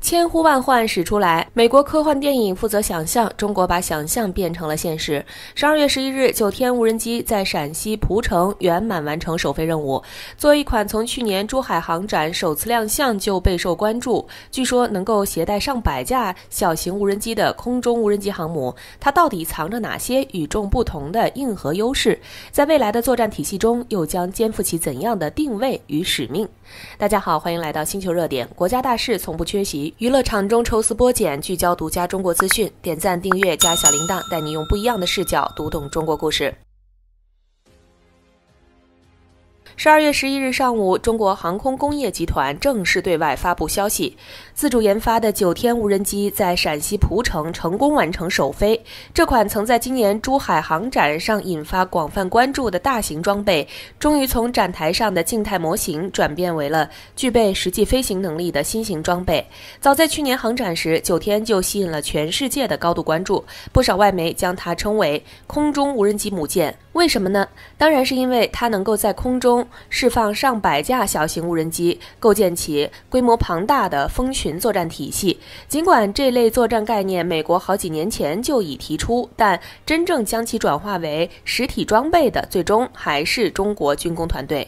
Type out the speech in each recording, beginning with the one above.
千呼萬喚始出來，美國科幻電影負責想象，中國把想象變成了現實。12月11日，9天無人機在陝西蒲城圓滿完成首飛任務。作為一款從去年珠海航展首次亮相就備受關注，據說能夠攜帶上百架小型無人機的空中無人機航母，它到底藏着哪些與眾不同的硬核優勢？在未來的作戰體系中，又將肩負起怎樣的定位與使命？大家好，歡迎來到星球熱點，國家大事從不缺席，娛樂場中抽絲剝繭，聚焦獨家中國資訊，點讚訂閱加小鈴鐺，帶你用不一樣的視角讀懂中國故事。12月11日上午，中國航空工業集團正式對外發布消息，自主研發的9天無人機在陝西蒲城成功完成首飛。這款曾在今年珠海航展上引發廣泛關注的大型裝備，終於從展台上的靜態模型轉變為了具備實際飛行能力的新型裝備。早在去年航展時，9天就吸引了全世界的高度關注，不少外媒將它稱為空中無人機母艦。為什麼呢？當然是因為它能夠在空中釋放上百架小型無人機，構建起規模龐大的蜂群作戰體系。儘管這類作戰概念美國好幾年前就已提出，但真正將其轉化為實體裝備的，最終還是中國軍工團隊。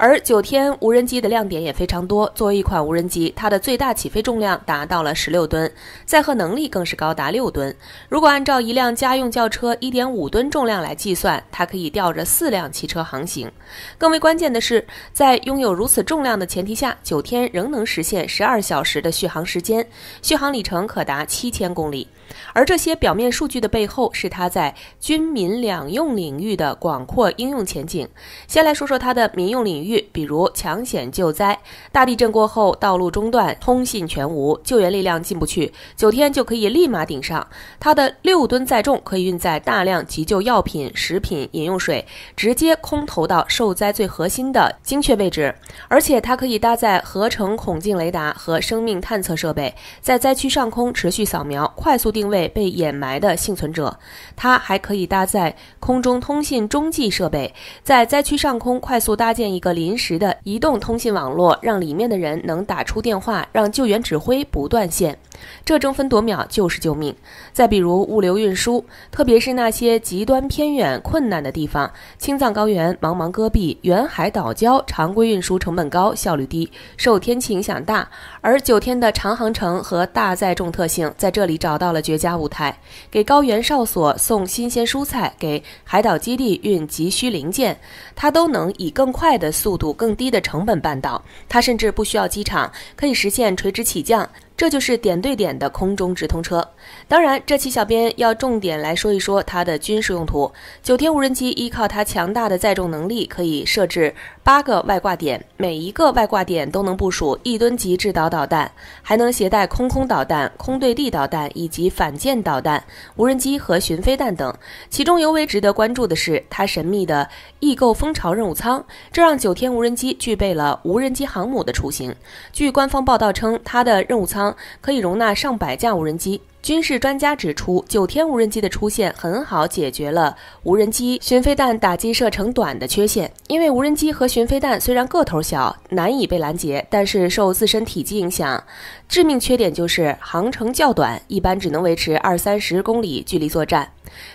而9天無人機的亮點也非常多。作為一款無人機，它的最大起飛重量達到了16噸，載荷能力更是高達6噸。如果按照一輛家用轎車 1.5 噸重量來計算，它可以吊着4輛汽車航行。更為關鍵的是，在擁有如此重量的前提下，9天仍能實現12小時的續航時間，續航里程可達7000公里。而這些表面數據的背後，是它在軍民兩用領域的廣闊應用前景。先來說說它的民用領域，比如搶險救災，大地震過後道路中斷，通信全無，救援力量進不去，9天就可以立馬頂上。它的6噸載重可以運載大量急救藥品、食品、飲用水，直接空投到受災最核心的精確位置。而且它可以搭載合成孔徑雷達和生命探測設備，在災區上空持續掃描，快速定位被掩埋的幸存者。它還可以搭載空中通信中繼設備，在災區上空快速搭建一個臨時的移動通信網絡，讓裡面的人能打出電話，讓救援指揮不斷線。這爭分奪秒就是救命。再比如物流運輸，特別是那些極端偏遠困難的地方，青藏高原、茫茫戈壁、遠海島礁，常規運輸成本高，效率低，受天氣影響大。而9天的長航程和大載重特性在這裡找到了絕佳舞台，給高原哨所送新鮮蔬菜，給海島基地運急需零件，它都能以更快的速度、更低的成本辦到。它甚至不需要機场，可以實現垂直起降。這就是點對點的空中直通車。當然，這期小編要重點來說一說它的軍事用途。9天無人機依靠它強大的載重能力，可以設置8個外掛點，每一個外掛點都能部署1噸級制導導彈，還能攜帶空導彈、空對地導彈以及反艦導彈、無人機和巡飛彈等。其中尤為值得關注的是它神秘的異構蜂巢任務艙，這讓9天無人機具備了無人機航母的雛形。據官方報道稱，它的任務艙可以容納上百架無人機。軍事專家指出，9天無人機的出現很好解決了無人機巡飛彈打擊射程短的缺陷。因為無人機和巡飛彈雖然個頭小，難以被攔截，但是受自身體積影響，致命缺點就是航程較短，一般只能維持20-30公里距離作戰。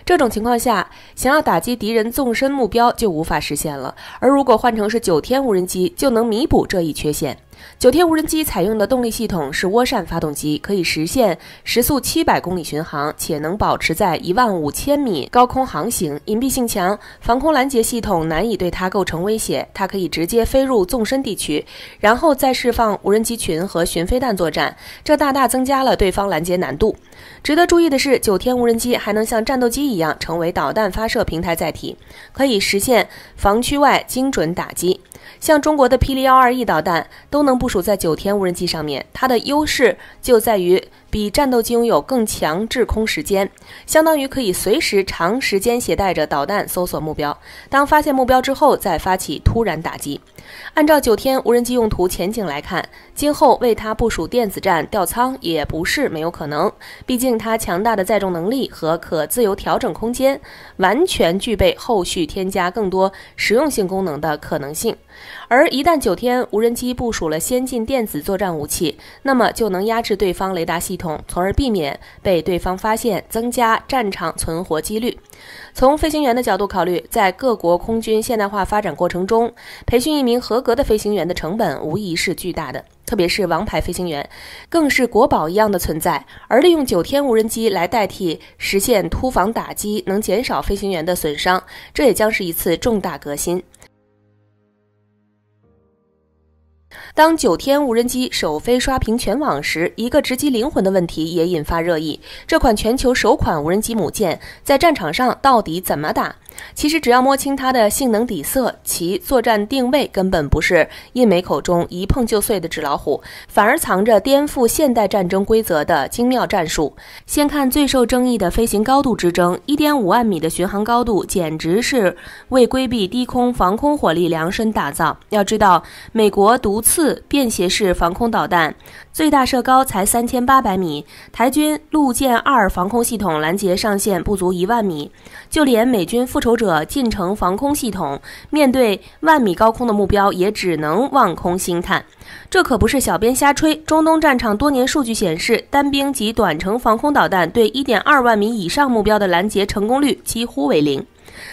這種情況下，想要打擊敵人縱深目標就無法實現了。而如果換成是9天無人機，就能彌補這一缺陷。9天無人機採用的動力系統是渦扇發動機，可以實現時速700公里巡航，且能保持在15000米高空航行，隱蔽性強，防空攔截系統難以對它構成威脅。它可以直接飛入縱深地區，然後再釋放無人機群和巡飛彈作戰，這大大增加了對方攔截難度。值得注意的是，9天無人機還能像戰鬥機一樣成為導彈發射平台載體，可以實現防區外精準打擊。像中國的霹靂121導彈都能部署在9天無人機上面，它的優勢就在於比戰鬥機擁有更強制空時間，相當於可以隨時長時間攜帶着導彈搜索目標，當發現目標之後再發起突然打擊。按照9天無人机用途前景來看，今後為它部署電子戰、吊艙也不是沒有可能，畢竟它強大的載重能力和可自由調整空間，完全具備後續添加更多實用性功能的可能性。而一旦9天無人機部署了先進電子作戰武器，那麼就能壓制對方雷達系統，從而避免被對方發現，增加戰場存活幾率。從飛行員的角度考慮，在各國空軍現代化發展過程中，培訓一名合格的飛行員的成本無疑是巨大的，特別是王牌飛行員，更是國寶一樣的存在。而利用9天無人機來代替實現突防打擊，能減少飛行員的損傷，這也將是一次重大革新。當9天無人機首飛刷屏全網時，一個直擊靈魂的問題也引發熱議：這款全球首款無人機母艦在戰場上到底怎麼打？其實只要摸清它的性能底色，其作戰定位根本不是印美口中一碰就碎的紙老虎，反而藏着顛覆現代戰爭規則的精妙戰術。先看最受爭議的飛行高度之爭，1.5萬米的巡航高度簡直是為規避低空防空火力量身打造。要知道，美國毒刺便攜式防空導彈最大射高才3800米，台軍陸艦2防空系統攔截上限不足1萬米，就連美軍復仇者近程防空系統面對1萬米高空的目標也只能望空興嘆。這可不是小編瞎吹，中東戰場多年數據顯示，單兵及短程防空導彈對1.2萬米以上目標的攔截成功率幾乎為0。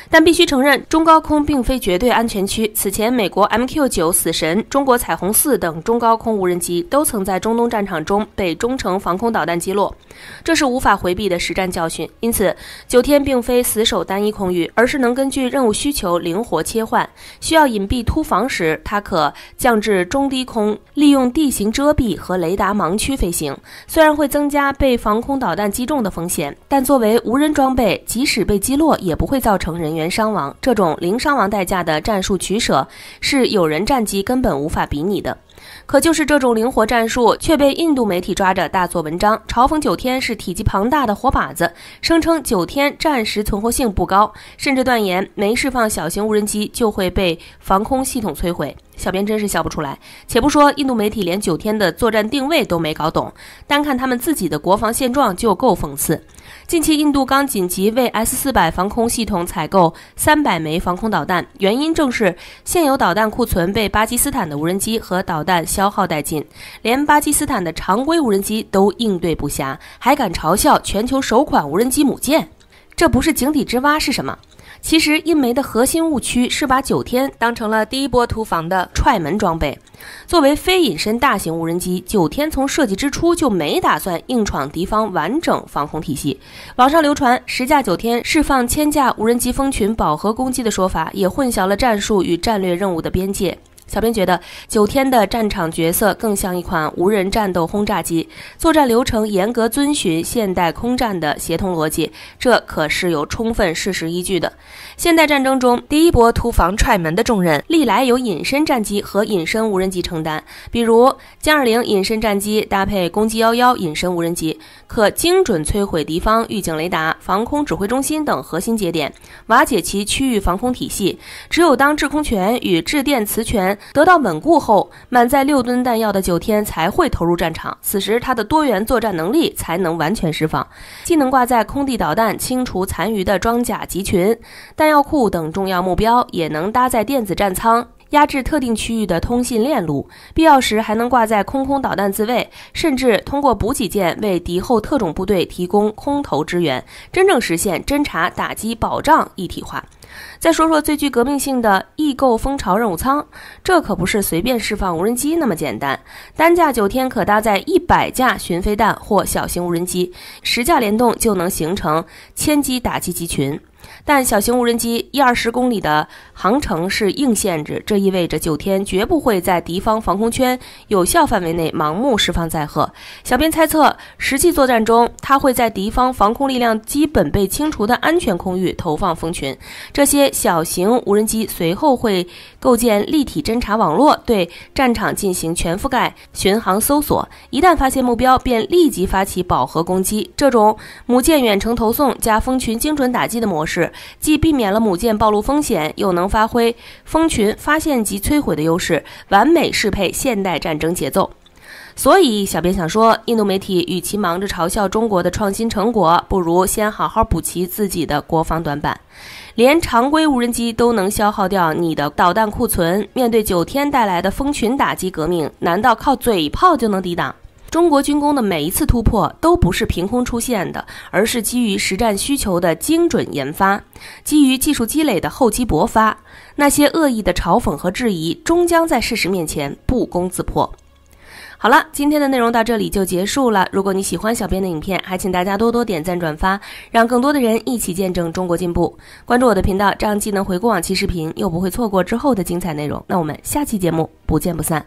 但必須承認，中高空並非絕对安全區。此前，美國 MQ-9 死神、中國彩虹4等中高空無人機都曾在中東戰場中被中程防空導彈擊落，這是無法回避的實戰教訓。因此，9天並非死守單一空域，而是能根據任務需求靈活切換。需要隱蔽突防時，它可降至中低空，利用地形遮蔽和雷達盲區飛行。雖然會增加被防空導彈擊中的風險，但作為無人裝備，即使被擊落，也不會造成人員傷亡。這種零傷亡代價的戰術取捨，是有人戰機根本無法比擬的。可就是這種靈活戰術，卻被印度媒體抓着大做文章，嘲諷9天是體積龐大的活靶子，聲稱9天戰時存活性不高，甚至斷言沒釋放小型無人機就會被防空系統摧毀。小編真是笑不出來。且不說印度媒體連9天的作戰定位都沒搞懂，單看他們自己的國防現狀就夠諷刺。近期印度剛緊急為 S-400 防空系統採購300枚防空導彈，原因正是現有導彈庫存被巴基斯坦的無人機和導彈消耗殆盡，連巴基斯坦的常規無人機都應對不暇，還敢嘲笑全球首款無人機母艦？這不是井底之蛙是什麼？其實印媒的核心誤區是把9天當成了第一波突防的踹門裝備。作為非隱身大型無人機，9天從設計之初就沒打算硬闖敵方完整防空體系。網上流傳10架9天釋放1000架無人機蜂群飽和攻擊的說法，也混淆了戰術與戰略任務的邊界。小編覺得9天的戰場角色更像一款無人戰鬥轟炸機，作戰流程嚴格遵循現代空戰的協同邏輯，這可是有充分事實依據的。現代戰爭中，第一波突防踹門的重任歷來由隱身戰機和隱身無人機承擔，比如殲20隱身戰機搭配攻擊11隱身無人機，可精準摧毀敵方預警雷達、防空指揮中心等核心節點，瓦解其區域防空體系。只有當制空權與制電磁權得到穩固後，滿載6噸彈藥的9天才會投入戰場，此時它的多元作戰能力才能完全釋放，既能掛載空地導彈清除殘餘的裝甲集群、彈藥庫等重要目標，也能搭載電子戰艙壓制特定區域的通信鏈路，必要時還能掛載空導彈自衛，甚至通過補給艦為敵後特種部隊提供空投支援，真正實現偵察、打擊、保障一體化。再說說最具革命性的易購蜂巢任務艙，這可不是隨便釋放無人機那麼簡單，單架9天可搭載100架巡飛彈或小型無人機，10架聯動就能形成千機打擊集群。但小型無人機10-20公里的航程是硬限制，這意味着9天絕不會在敵方防空圈有效範圍內盲目釋放載荷。小編猜測，實際作戰中，它會在敵方防空力量基本被清除的安全空域投放蜂群，這些小型無人機隨後會構建立體偵察網絡，對戰場進行全覆蓋巡航搜索，一旦發現目標便立即發起飽和攻擊。這種母艦遠程投送加蜂群精準打擊的模式，既避免了母艦暴露風險，又能發揮蜂群發現及摧毀的優勢，完美適配現代戰爭節奏。所以小編想說，印度媒體與其忙着嘲笑中國的創新成果，不如先好好補齊自己的國防短板。連常規無人機都能消耗掉你的導彈庫存，面對9天帶來的蜂群打擊革命，難道靠嘴炮就能抵擋？中國軍工的每一次突破都不是憑空出現的，而是基於實戰需求的精準研發，基於技術積累的厚積薄發。那些惡意的嘲諷和質疑，終將在事實面前不攻自破。好了，今天的內容到這裡就結束了。如果你喜歡小編的影片，還請大家多多點讚轉發，讓更多的人一起見證中國進步。關注我的頻道，這樣既能回顧往期視頻，又不會錯過之後的精彩內容。那我們下期節目不見不散。